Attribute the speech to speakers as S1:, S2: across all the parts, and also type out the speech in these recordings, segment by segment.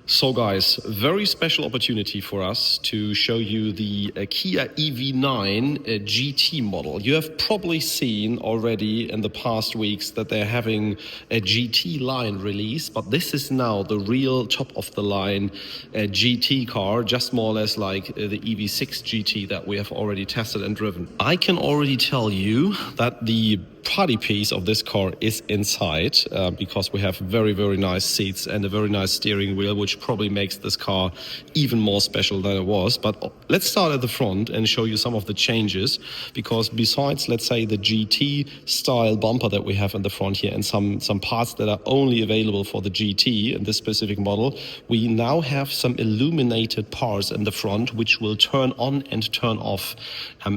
S1: So guys, very special opportunity for us to show you the Kia EV9 GT model. You have probably seen already in the past weeks that they're having a GT line release, but this is now the real top of the line GT car, just more or less like the EV6 GT that we have already tested and driven. I can already tell you that the party piece of this car is inside because we have very nice seats and a very nice steering wheel, which probably makes this car even more special than it was. But let's start at the front and show you some of the changes, because besides, let's say, the GT style bumper that we have in the front here and some parts that are only available for the GT in this specific model, we now have some illuminated parts in the front which will turn on and turn off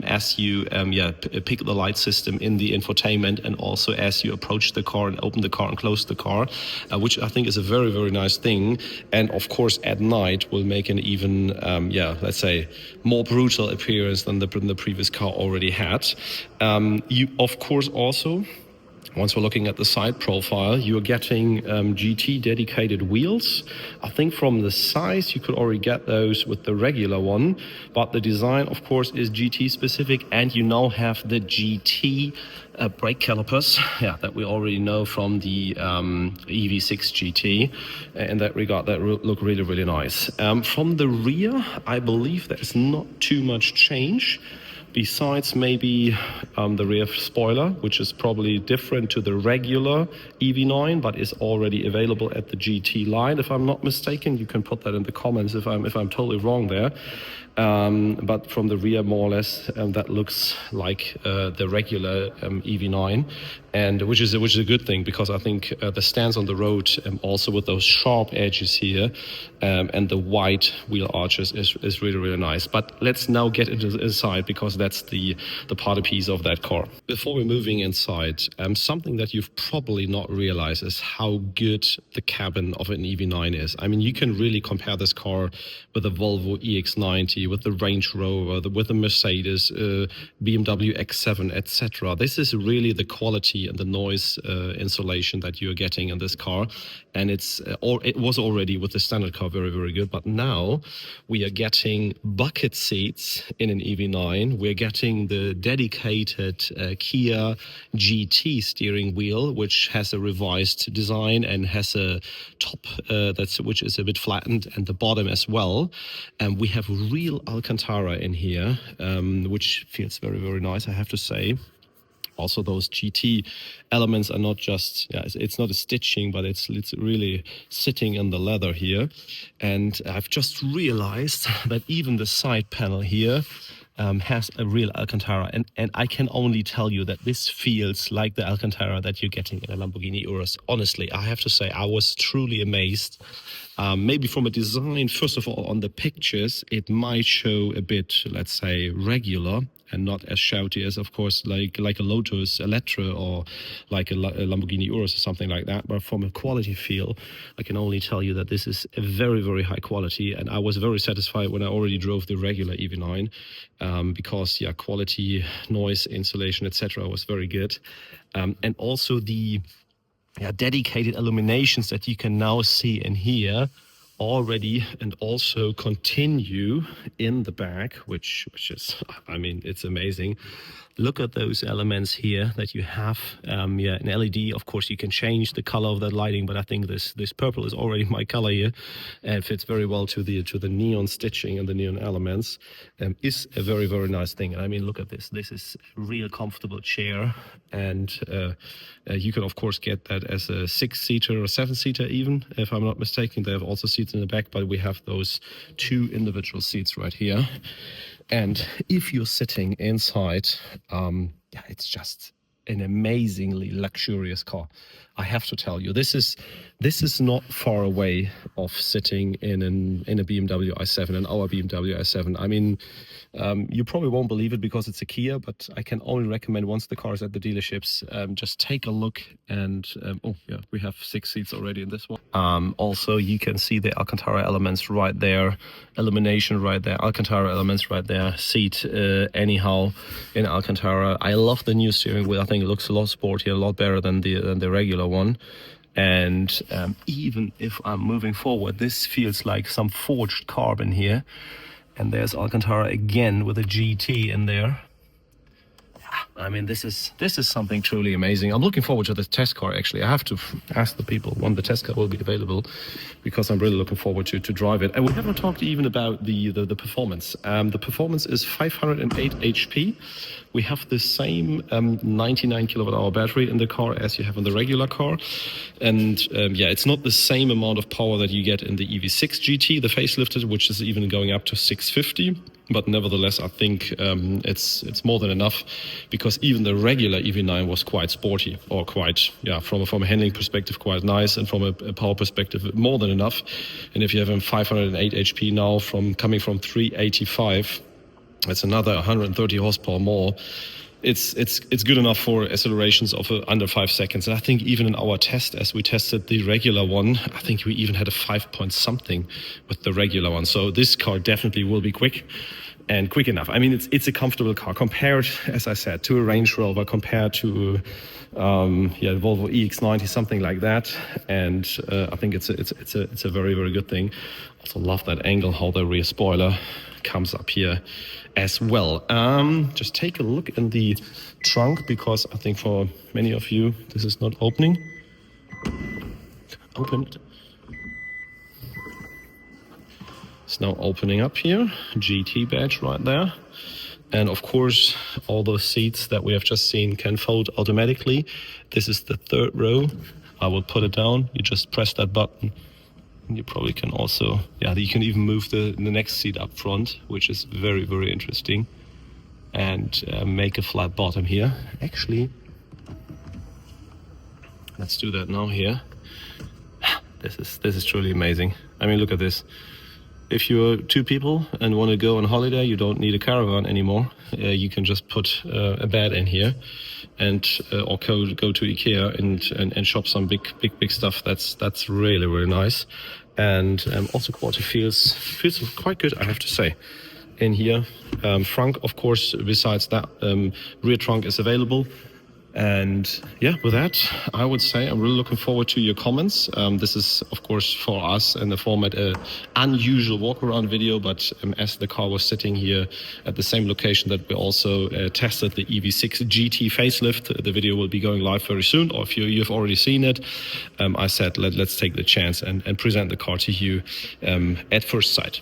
S1: as you pick the light system in the infotainment, and also as you approach the car and open the car and close the car, which I think is a very nice thing. And of course at night will make an even let's say more brutal appearance than the previous car already had. You of course also, once we're looking at the side profile, you're getting GT dedicated wheels. I think from the size you could already get those with the regular one, but the design of course is GT specific, and you now have the GT brake calipers that we already know from the EV6 GT. In that regard, that look really nice. From the rear, I believe there's not too much change, besides maybe the rear spoiler, which is probably different to the regular EV9, but is already available at the GT line, if I'm not mistaken. You can put that in the comments if I'm totally wrong there. But from the rear, more or less, that looks like the regular EV9, and which is a good thing, because I think the stance on the road, also with those sharp edges here and the wide wheel arches, is really nice. But let's now get into the inside, because that's the party piece of that car. Before we're moving inside, something that you've probably not realized is how good the cabin of an EV9 is. I mean, you can really compare this car with the Volvo EX90, with the Range Rover, with the Mercedes, BMW X7, etc. This is really the quality and the noise insulation that you're getting in this car, and it was already with the standard car very good. But now we are getting bucket seats in an EV9. We're getting the dedicated Kia GT steering wheel, which has a revised design and has a top which is a bit flattened, and the bottom as well. And we have real Alcantara in here, which feels very nice, I have to say. Also, those GT elements are not just, it's not a stitching, but it's really sitting in the leather here. And I've just realized that even the side panel here has a real Alcantara, and I can only tell you that this feels like the Alcantara that you're getting in a Lamborghini Urus. Honestly, I have to say, I was truly amazed. Maybe from a design, first of all, on the pictures, it might show a bit, let's say, regular, and not as shouty as, of course, like a Lotus Elettra or like a Lamborghini Urus or something like that. But from a quality feel, I can only tell you that this is a very high quality, and I was very satisfied when I already drove the regular EV9, because quality, noise, insulation, etc. was very good, and also the dedicated illuminations that you can now see in here already, and also continue in the back, which is, I mean, it's amazing. Look at those elements here that you have. An LED, of course, you can change the color of that lighting, but I think this purple is already my color here, and fits very well to the neon stitching and the neon elements. Is a very nice thing. And I mean, look at this. This is a real comfortable chair, and you can of course get that as a 6-seater or 7-seater even, if I'm not mistaken. They have also seats in the back, but we have those 2 individual seats right here. And if you're sitting inside, it's just an amazingly luxurious car. I have to tell you, this is not far away of sitting in a BMW i7, in our BMW i7. I mean, you probably won't believe it because it's a Kia, but I can only recommend, once the car is at the dealerships, just take a look. And we have 6 seats already in this one. Also, you can see the Alcantara elements right there, illumination right there, Alcantara elements right there, seat anyhow in Alcantara. I love the new steering wheel. I think it looks a lot sportier, a lot better than the regular one. And even if I'm moving forward, this feels like some forged carbon here. And there's Alcantara again with a GT in there. I mean, this is something truly amazing. I'm looking forward to the test car, actually. I have to ask the people when the test car will be available, because I'm really looking forward to drive it. And we haven't talked even about the performance. The performance is 508 HP. We have the same 99 kilowatt hour battery in the car as you have in the regular car. And yeah, it's not the same amount of power that you get in the EV6 GT, the facelifted, which is even going up to 650. But nevertheless, I think it's more than enough, because even the regular EV9 was quite sporty, or quite, yeah, from a handling perspective, quite nice, and from a power perspective, more than enough. And if you have a 508 HP now coming from 385, that's another 130 horsepower more. It's good enough for accelerations of under 5 seconds. And I think even in our test, as we tested the regular one, I think we even had a 5 point something with the regular one. So this car definitely will be quick enough. I mean, it's a comfortable car compared, as I said, to a Range Rover, compared to Volvo EX90, something like that. And I think it's a very, very good thing. Also love that angle, how the rear spoiler comes up here as well. Just take a look in the trunk, because I think for many of you this is not opening. Open it. It's now opening up here. GT badge right there. And of course, all those seats that we have just seen can fold automatically. This is the third row. I will put it down. You just press that button. And you probably can also, yeah, you can even move the next seat up front, which is very, very interesting. And make a flat bottom here. Actually, let's do that now here. This is truly amazing. I mean, look at this. If you're 2 people and want to go on holiday, you don't need a caravan anymore. You can just put a bed in here, and or go to IKEA and shop some big stuff. That's really, really nice. And also quality feels quite good, I have to say. In here, front, of course, besides that, rear trunk is available. And yeah, with that, I would say I'm really looking forward to your comments. This is, of course, for us in the format unusual walk-around video, but as the car was sitting here at the same location that we also tested the EV6 GT facelift, the video will be going live very soon, or if you've already seen it, I said let's take the chance and present the car to you at first sight.